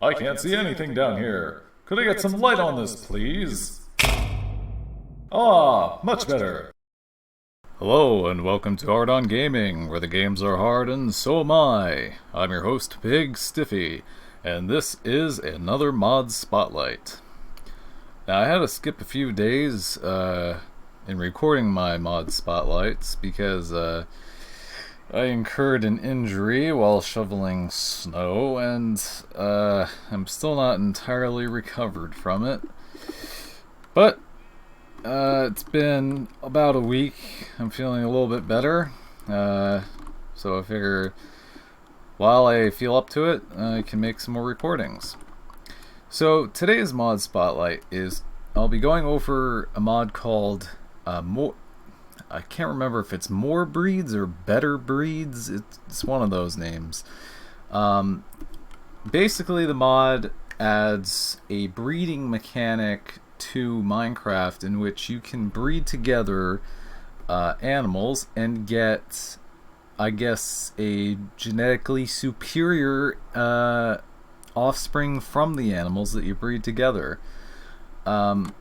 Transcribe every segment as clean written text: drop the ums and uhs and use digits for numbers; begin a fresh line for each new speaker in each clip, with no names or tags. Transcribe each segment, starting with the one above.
I can't see anything down here. Could I get some light on this, please? Ah, much better. Hello, and welcome to Hard On Gaming, where the games are hard and so am I. I'm your host, Big Stiffy, and this is another mod spotlight. Now, I had to skip a few days in recording my mod spotlights because I incurred an injury while shoveling snow, and I'm still not entirely recovered from it. But it's been about a week. I'm feeling a little bit better, so I figure while I feel up to it, I can make some more recordings. So today's mod spotlight is I'll be going over a mod called I can't remember if it's More Breeds or Better Breeds. It's one of those names. Basically, the mod adds a breeding mechanic to Minecraft in which you can breed together animals and get, I guess, a genetically superior offspring from the animals that you breed together. And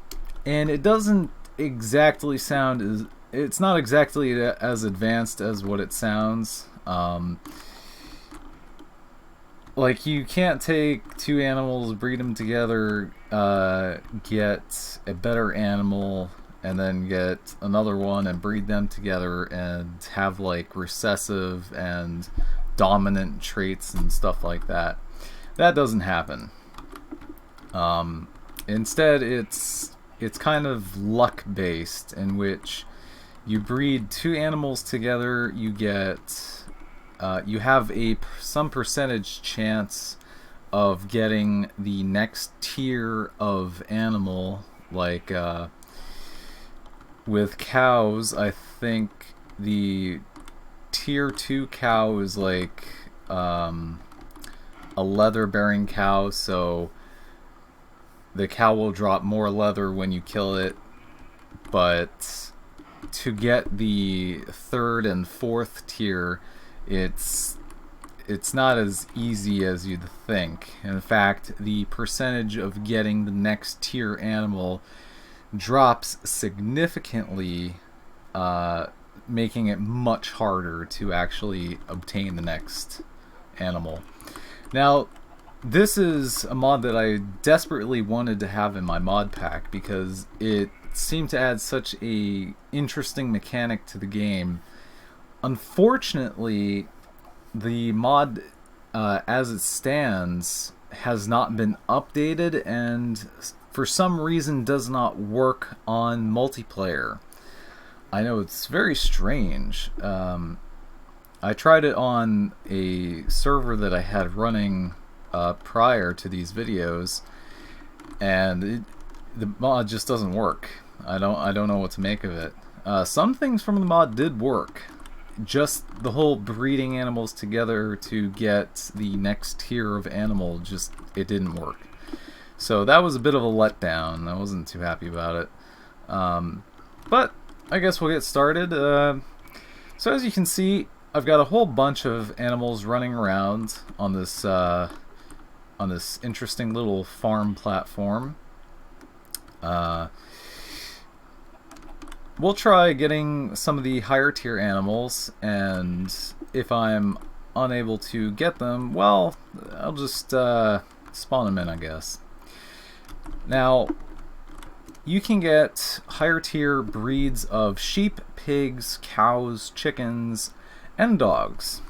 it doesn't exactly sound as... It's not exactly as advanced as what it sounds. Like, you can't take two animals, breed them together, get a better animal, and then get another one and breed them together and have, like, recessive and dominant traits and stuff like that. That doesn't happen. Instead, it's kind of luck-based, in which you breed two animals together, you get, you have some percentage chance of getting the next tier of animal. Like, with cows, I think the tier 2 cow is like, a leather-bearing cow, so the cow will drop more leather when you kill it, but to get the third and fourth tier, it's not as easy as you'd think. In fact, the percentage of getting the next tier animal drops significantly, making it much harder to actually obtain the next animal. Now, this is a mod that I desperately wanted to have in my mod pack because it seemed to add such a interesting mechanic to the game. Unfortunately, the mod as it stands has not been updated and for some reason does not work on multiplayer. I know, it's very strange. I tried it on a server that I had running prior to these videos, and the mod just doesn't work. I don't know what to make of it. Some things from the mod did work. Just the whole breeding animals together to get the next tier of animal, it didn't work. So that was a bit of a letdown. I wasn't too happy about it. But I guess we'll get started. So as you can see, I've got a whole bunch of animals running around on this interesting little farm platform. We'll try getting some of the higher tier animals, and if I'm unable to get them, well, I'll just spawn them in, I guess. Now, you can get higher tier breeds of sheep, pigs, cows, chickens, and dogs.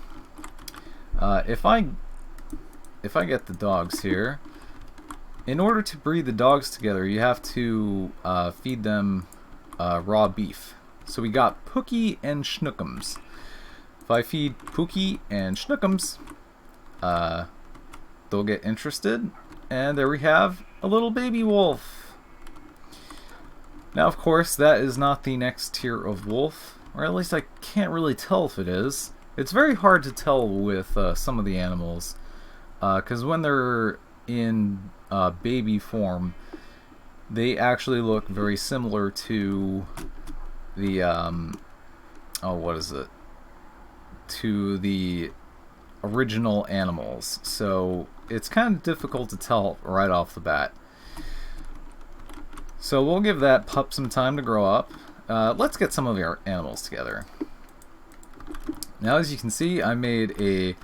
If I get the dogs here, in order to breed the dogs together, you have to feed them raw beef. So we got Pookie and Schnookums. If I feed Pookie and Schnookums, they'll get interested, and there we have a little baby wolf. Now, of course, that is not the next tier of wolf, or at least I can't really tell if it is. It's very hard to tell with some of the animals, because when they're in baby form, they actually look very similar to the to the original animals, so it's kind of difficult to tell right off the bat. So we'll give that pup some time to grow up. Let's get some of our animals together. Now, as you can see, I made a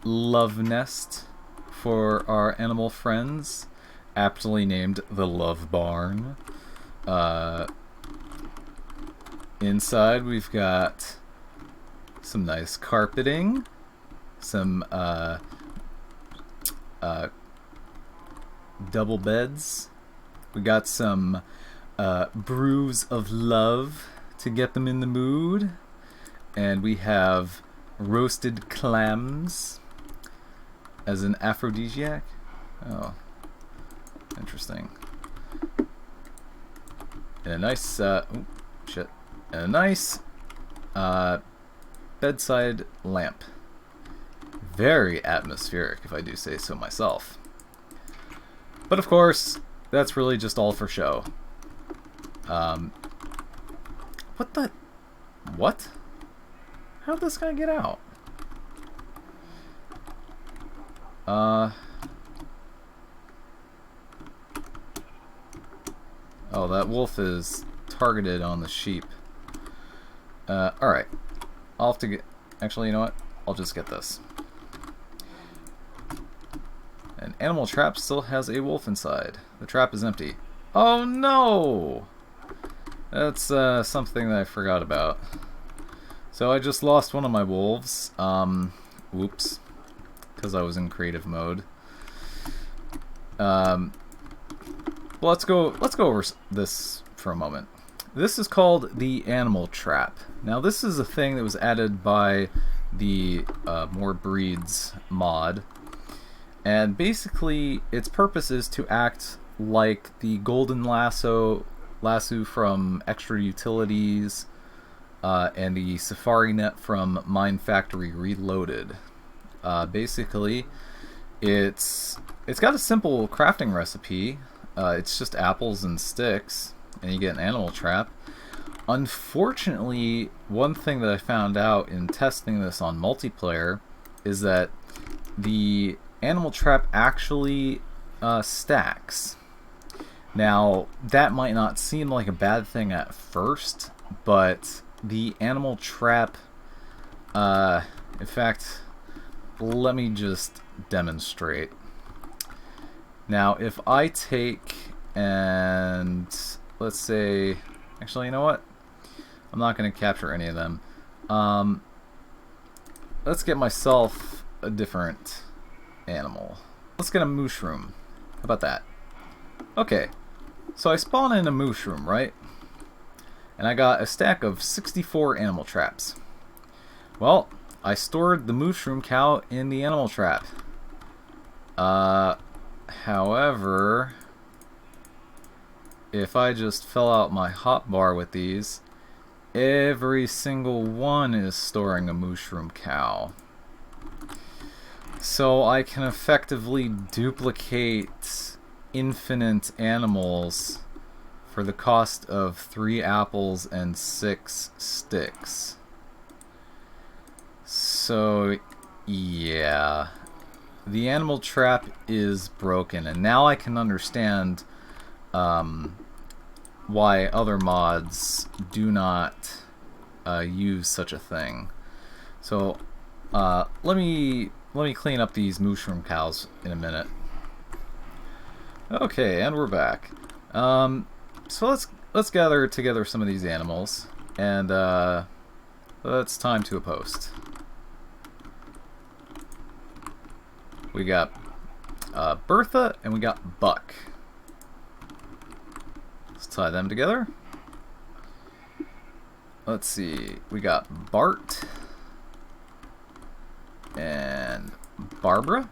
love nest for our animal friends, aptly named the Love Barn. Inside we've got some nice carpeting, some double beds. We got some brews of love to get them in the mood, and we have roasted clams as an aphrodisiac. Oh, interesting. And a nice and a nice bedside lamp. Very atmospheric, if I do say so myself. But of course, that's really just all for show. What the? What? How'd this guy get out? Oh, that wolf is targeted on the sheep. Alright. I'll have to get... Actually, you know what? I'll just get this. An animal trap still has a wolf inside. The trap is empty. Oh no! That's something that I forgot about. So I just lost one of my wolves. Whoops. Because I was in creative mode. Let's go over this for a moment. This is called the animal trap. Now this is a thing that was added by the More Breeds mod. And basically its purpose is to act like the golden lasso from Extra Utilities and the safari net from Mine Factory Reloaded. Basically it's got a simple crafting recipe. It's just apples and sticks, and you get an animal trap. Unfortunately, one thing that I found out in testing this on multiplayer is that the animal trap actually stacks. Now, that might not seem like a bad thing at first, but the animal trap, in fact, let me just demonstrate. Now, if I take and let's say, actually, you know what? I'm not going to capture any of them. Let's get myself a different animal. Let's get a mushroom. How about that? Okay, so I spawn in a mushroom, right? And I got a stack of 64 animal traps. Well, I stored the mushroom cow in the animal trap. However, if I just fill out my hotbar with these, every single one is storing a mushroom cow. So I can effectively duplicate infinite animals for the cost of 3 apples and 6 sticks. So, yeah. The animal trap is broken, and now I can understand why other mods do not use such a thing. So let me clean up these mushroom cows in a minute. Okay, and we're back. So let's gather together some of these animals, and it's time to a post. We got Bertha and we got Buck. Let's tie them together. Let's see. We got Bart and Barbara.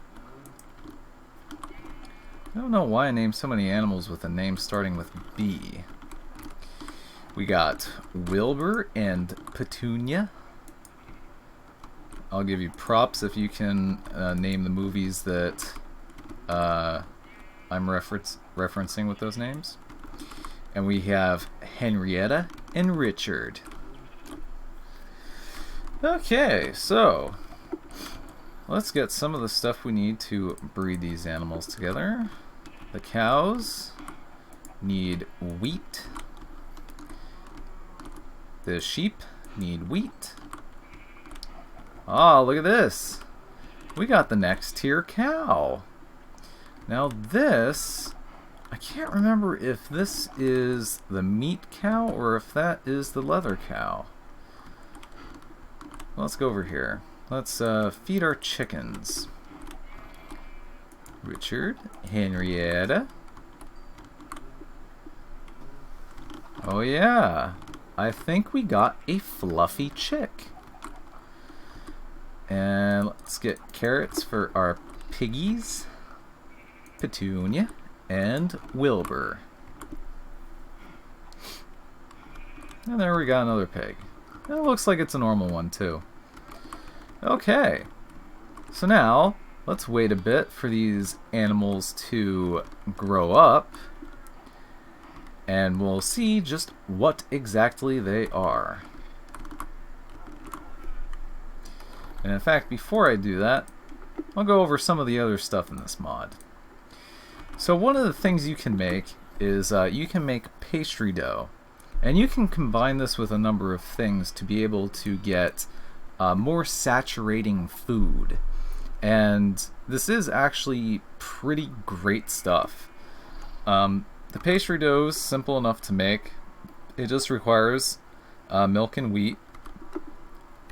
I don't know why I named so many animals with a name starting with B. We got Wilbur and Petunia. I'll give you props if you can name the movies that I'm referencing with those names. And we have Henrietta and Richard. Okay, so let's get some of the stuff we need to breed these animals together. The cows need wheat. The sheep need wheat. Ah, look at this. We got the next tier cow. Now this, I can't remember if this is the meat cow or if that is the leather cow. Let's go over here. Let's feed our chickens. Richard, Henrietta. Oh yeah, I think we got a fluffy chick. And let's get carrots for our piggies. Petunia and Wilbur. And there we got another pig. It looks like it's a normal one too. Okay, so now let's wait a bit for these animals to grow up and we'll see just what exactly they are. And in fact, before I do that, I'll go over some of the other stuff in this mod. So one of the things you can make is you can make pastry dough. And you can combine this with a number of things to be able to get more saturating food. And this is actually pretty great stuff. The pastry dough is simple enough to make. It just requires milk and wheat.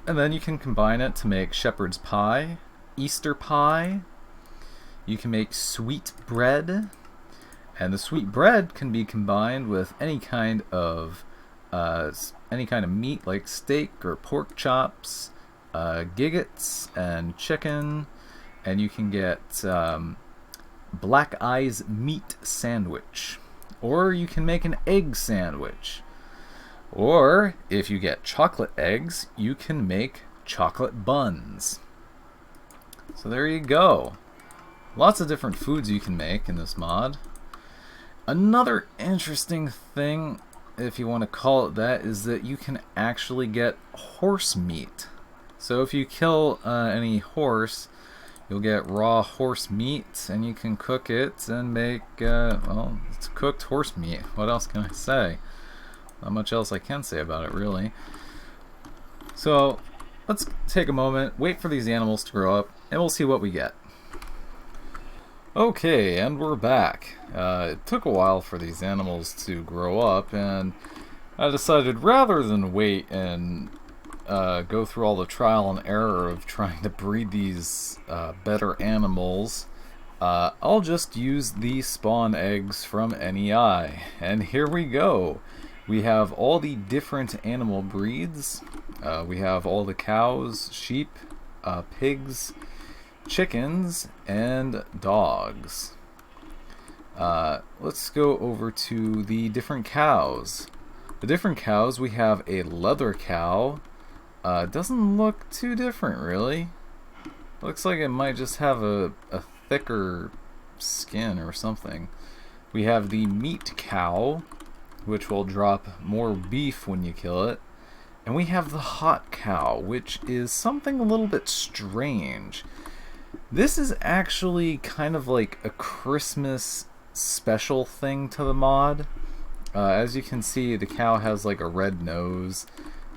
And then you can combine it to make shepherd's pie, Easter pie. You can make sweet bread, and the sweet bread can be combined with any kind of meat like steak or pork chops, giggets and chicken, and you can get black eyes meat sandwich, or you can make an egg sandwich, or if you get chocolate eggs, you can make chocolate buns. So there you go. Lots of different foods you can make in this mod. Another interesting thing, if you want to call it that, is that you can actually get horse meat. So if you kill any horse, you'll get raw horse meat, and you can cook it and make, well, it's cooked horse meat. What else can I say? Not much else I can say about it, really. So let's take a moment, wait for these animals to grow up, and we'll see what we get. Okay, and we're back. It took a while for these animals to grow up, and I decided rather than wait and go through all the trial and error of trying to breed these better animals, I'll just use the spawn eggs from NEI. And here we go. We have all the different animal breeds. We have all the cows, sheep, pigs, chickens, and dogs. Let's go over to the different cows. The different cows, we have a leather cow. Doesn't look too different, really. Looks like it might just have a thicker skin or something. We have the meat cow, which will drop more beef when you kill it. And we have the hot cow, which is something a little bit strange. This is actually kind of like a Christmas special thing to the mod. As you can see, the cow has like a red nose,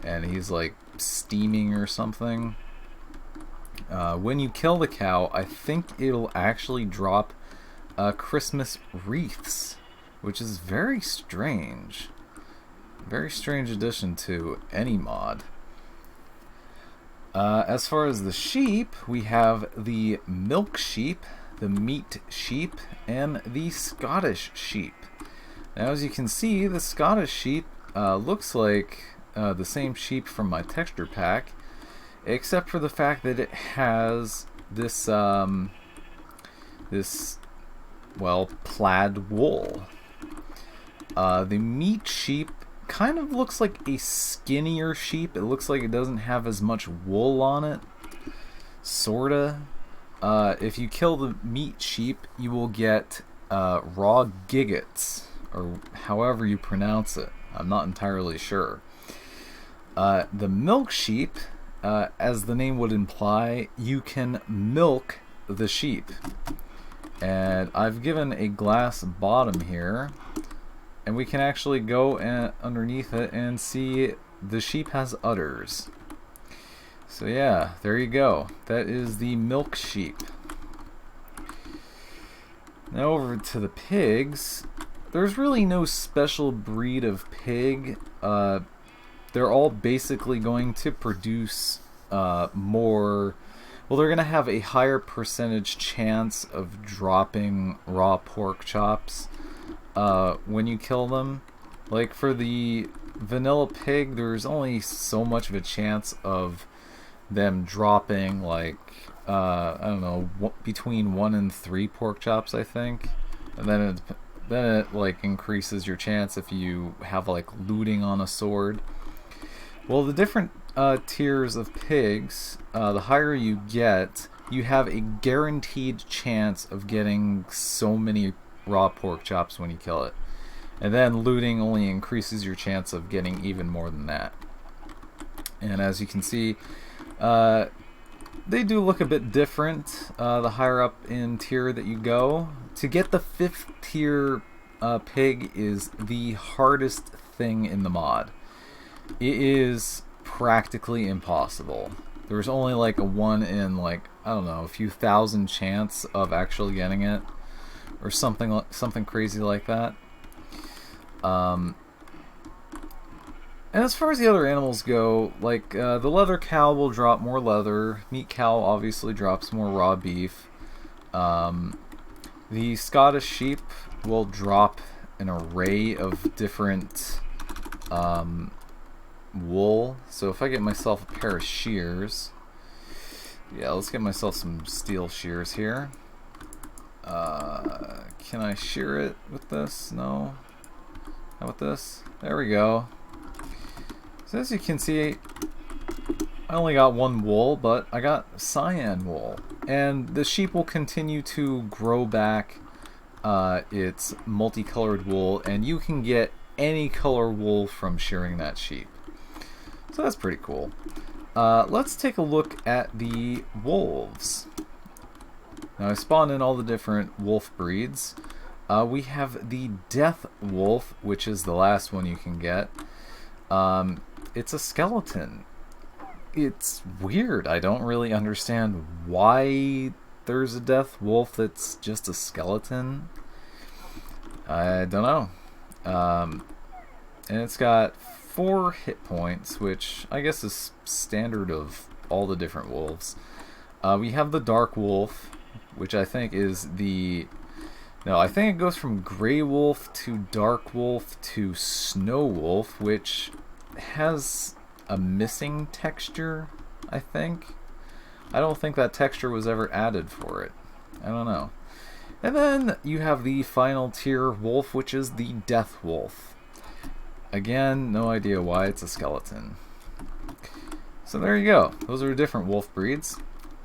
and he's like steaming or something. When you kill the cow, I think it'll actually drop Christmas wreaths, which is very strange. Very strange addition to any mod. As far as the sheep, we have the milk sheep, the meat sheep, and the Scottish sheep. Now, as you can see, the Scottish sheep looks like the same sheep from my texture pack, except for the fact that it has this, well, plaid wool. The meat sheep kind of looks like a skinnier sheep. It looks like it doesn't have as much wool on it. Sorta. If you kill the meat sheep, you will get raw giggets, or however you pronounce it. I'm not entirely sure. The milk sheep as the name would imply, you can milk the sheep. And I've given a glass bottom here, and we can actually go underneath it and see the sheep has udders. So yeah, there you go. That is the milk sheep. Now over to the pigs. There's really no special breed of pig. They're all basically going to produce more. Well, they're going to have a higher percentage chance of dropping raw pork chops when you kill them. Like for the vanilla pig, there's only so much of a chance of them dropping, like, I don't know, between 1 and 3 pork chops, I think. And then it like increases your chance if you have like looting on a sword. Well, the different tiers of pigs, the higher you get, you have a guaranteed chance of getting so many raw pork chops when you kill it. And then looting only increases your chance of getting even more than that. And as you can see, they do look a bit different the higher up in tier that you go. To get the 5th tier pig is the hardest thing in the mod. It is practically impossible. There's only like a 1 in, like, I don't know, a few thousand chance of actually getting it, or something crazy like that. And as far as the other animals go, like the leather cow will drop more leather. Meat cow obviously drops more raw beef. The Scottish sheep will drop an array of different wool. So if I get myself a pair of shears, yeah, let's get myself some steel shears here. Can I shear it with this? No. How about this? There we go. So as you can see, I only got 1 wool, but I got cyan wool. And the sheep will continue to grow back its multicolored wool, and you can get any color wool from shearing that sheep. So that's pretty cool. Let's take a look at the wolves. Now I spawned in all the different wolf breeds. We have the death wolf, which is the last one you can get. It's a skeleton. It's weird. I don't really understand why there's a death wolf that's just a skeleton. I don't know. And it's got 4 hit points, which I guess is standard of all the different wolves. We have the dark wolf, which I think is the... No, I think it goes from gray wolf to dark wolf to snow wolf, which has a missing texture, I think. I don't think that texture was ever added for it. I don't know. And then you have the final tier wolf, which is the death wolf. Again, no idea why it's a skeleton. So there you go. Those are different wolf breeds.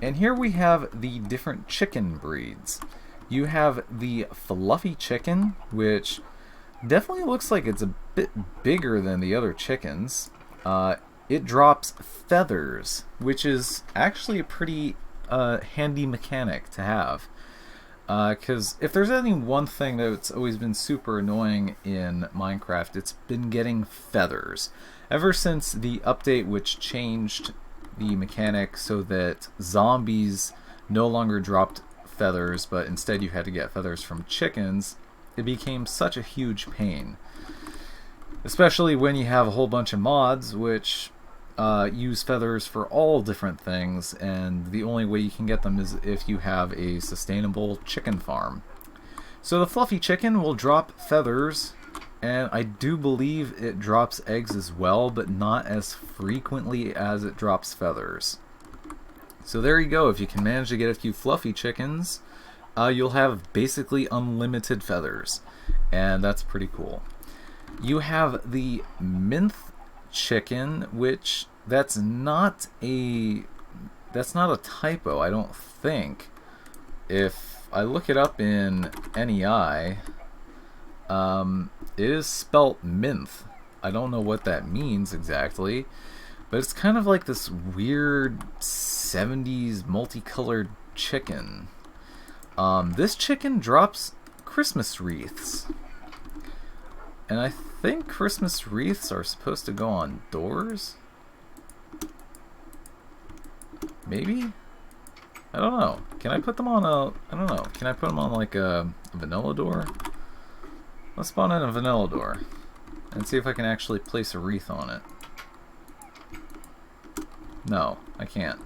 And here we have the different chicken breeds. You have the fluffy chicken, which definitely looks like it's a bit bigger than the other chickens. It drops feathers, which is actually a pretty handy mechanic to have. Because if there's any one thing that's always been super annoying in Minecraft, it's been getting feathers. Ever since the update which changed the mechanic so that zombies no longer dropped feathers, but instead you had to get feathers from chickens, it became such a huge pain. Especially when you have a whole bunch of mods which use feathers for all different things, and the only way you can get them is if you have a sustainable chicken farm. So the fluffy chicken will drop feathers, and I do believe it drops eggs as well, but not as frequently as it drops feathers. So there you go. If you can manage to get a few fluffy chickens, you'll have basically unlimited feathers, and that's pretty cool. You have the minth chicken, which that's not a typo, I don't think. If I look it up in NEI, it is spelt minth. I don't know what that means exactly, But it's kind of like this weird 70s multicolored chicken. This chicken drops Christmas wreaths. And I think Christmas wreaths are supposed to go on doors? Maybe? I don't know. Can I put them on I don't know. Can I put them on like a vanilla door? Let's spawn in a vanilla door and see if I can actually place a wreath on it. No, I can't.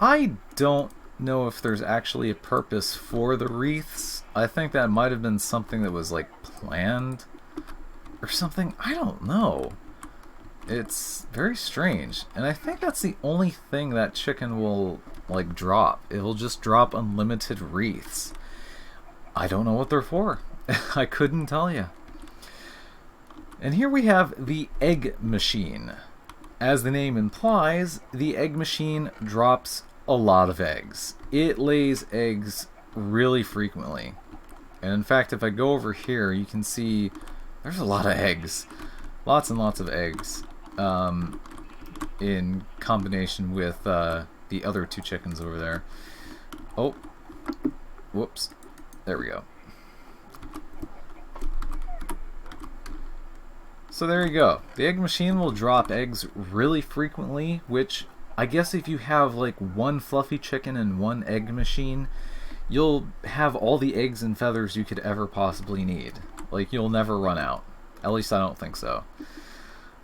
I don't know if there's actually a purpose for the wreaths. I think that might have been something that was like planned or something. I don't know. It's very strange. And I think that's the only thing that chicken will like drop. It will just drop unlimited wreaths. I don't know what they're for. I couldn't tell you. And here we have the egg machine. As the name implies, the egg machine drops a lot of eggs. It lays eggs really frequently. And in fact, if I go over here, you can see there's a lot of eggs. Lots and lots of eggs. In combination with the other two chickens over there. Oh. Whoops. There we go. So there you go. The egg machine will drop eggs really frequently, which I guess if you have like one fluffy chicken and one egg machine, you'll have all the eggs and feathers you could ever possibly need. Like, you'll never run out. At least I don't think so.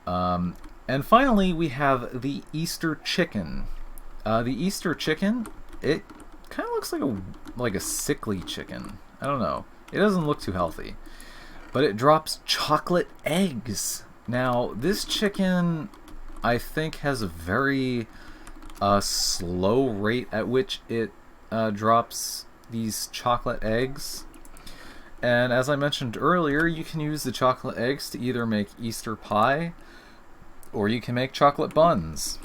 And finally, we have the Easter chicken. The Easter chicken, it kind of looks like a sickly chicken. I don't know. It doesn't look too healthy. But it drops chocolate eggs. Now, this chicken, I think, has a very slow rate at which it drops these chocolate eggs. And as I mentioned earlier, you can use the chocolate eggs to either make Easter pie, or you can make chocolate buns.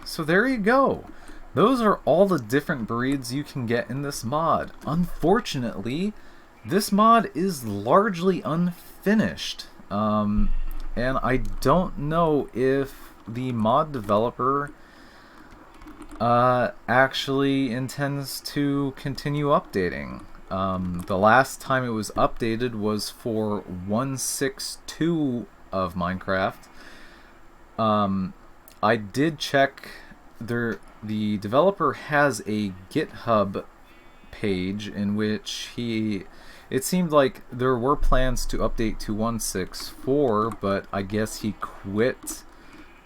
So there you go. Those are all the different breeds you can get in this mod. Unfortunately, this mod is largely unfinished, and I don't know if the mod developer actually intends to continue updating. The last time it was updated was for 1.6.2 of Minecraft. I did check, the developer has a GitHub page in which it seemed like there were plans to update to 1.6.4, but I guess he quit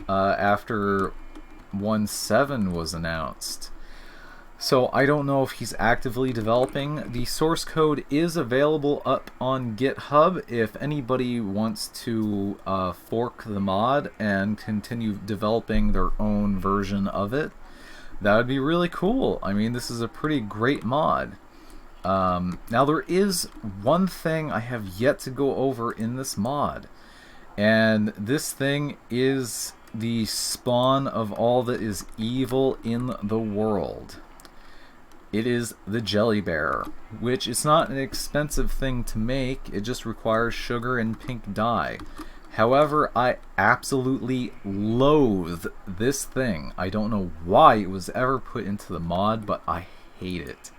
after 1.7 was announced. So I don't know if he's actively developing. The source code is available up on GitHub if anybody wants to fork the mod and continue developing their own version of it. That would be really cool. I mean, this is a pretty great mod. Now there is one thing I have yet to go over in this mod, and this thing is the spawn of all that is evil in the world. It is the jelly bear, which is not an expensive thing to make. It just requires sugar and pink dye. However, I absolutely loathe this thing. I don't know why it was ever put into the mod, but I hate it.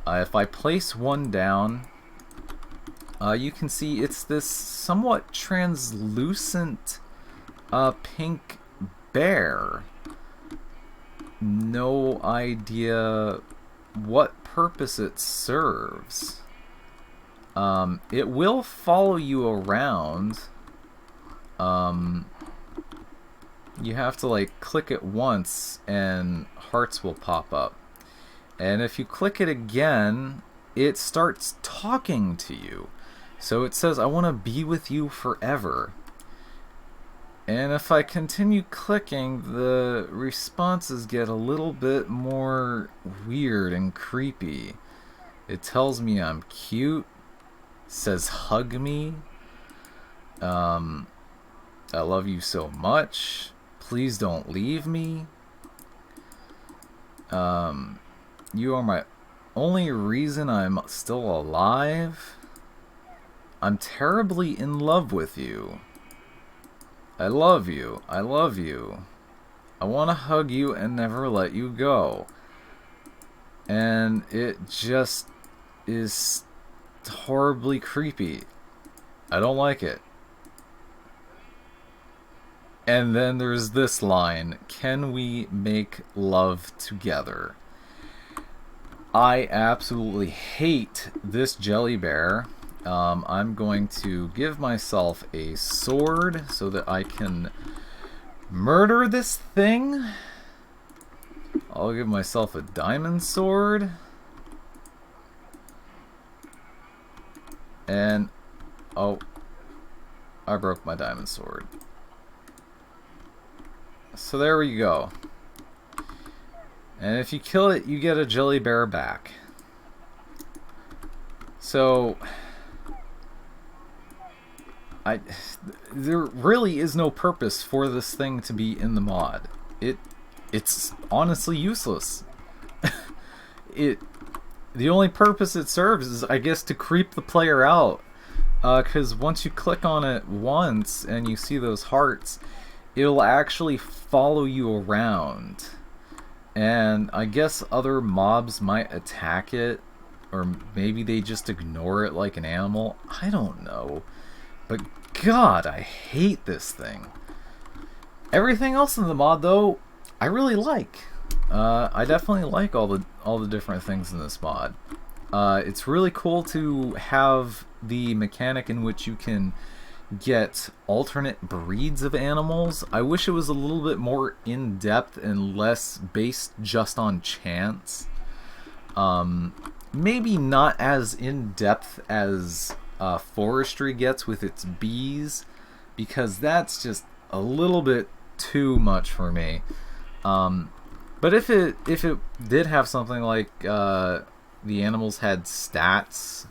If I place one down, you can see it's this somewhat translucent pink bear. No idea what purpose it serves. It will follow you around. You have to like click it once and hearts will pop up. And if you click it again, it starts talking to you. So it says, I want to be with you forever. And if I continue clicking, the responses get a little bit more weird and creepy. It tells me I'm cute, says hug me, I love you so much, please don't leave me, you are my only reason I'm still alive, I'm terribly in love with you, I love you, I love you. I want to hug you and never let you go. And it just is horribly creepy. I don't like it. And then there's this line, can we make love together? I absolutely hate this jelly bear. I'm going to give myself a sword so that I can murder this thing. I'll give myself a diamond sword. And, oh, I broke my diamond sword. So there we go. And if you kill it, you get a jelly bear back. So, there really is no purpose for this thing to be in the mod. It's honestly useless. The only purpose it serves is, I guess, to creep the player out. Because once you click on it once and you see those hearts, it'll actually follow you around. And I guess other mobs might attack it, or maybe they just ignore it like an animal. I don't know. But God, I hate this thing. Everything else in the mod, though, I really like. I definitely like all the different things in this mod. It's really cool to have the mechanic in which you can get alternate breeds of animals. I wish it was a little bit more in-depth and less based just on chance. Maybe not as in-depth as forestry gets with its bees, because that's just a little bit too much for me. But if it did have something like the animals had stats,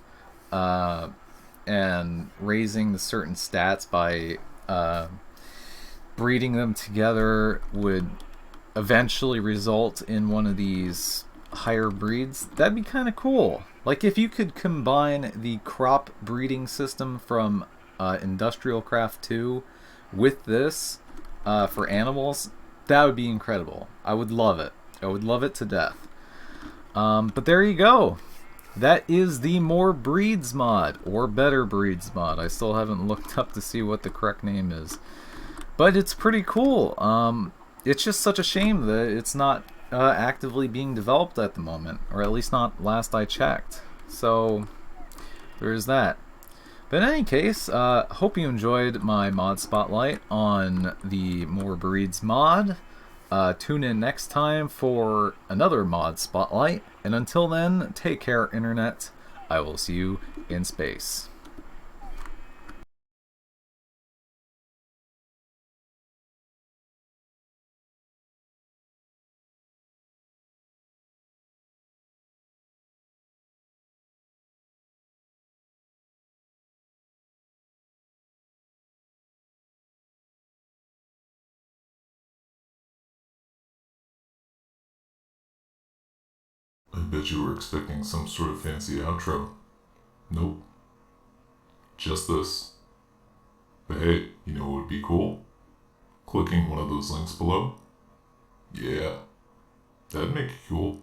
and raising the certain stats by breeding them together would eventually result in one of these higher breeds, that'd be kind of cool. Like if you could combine the crop breeding system from Industrial Craft 2 with this for animals, that would be incredible. I would love it. I would love it to death. But there you go. That is the More Breeds mod, or BetterBreeds mod. I still haven't looked up to see what the correct name is. But it's pretty cool. It's just such a shame that it's not actively being developed at the moment, or at least not last I checked. So, there's that. But in any case, hope you enjoyed my mod spotlight on the More Breeds mod. Tune in next time for another mod spotlight. And until then, take care, Internet. I will see you in space.
I bet you were expecting some sort of fancy outro. Nope. Just this. But hey, you know what would be cool? Clicking one of those links below? Yeah, that'd make it cool.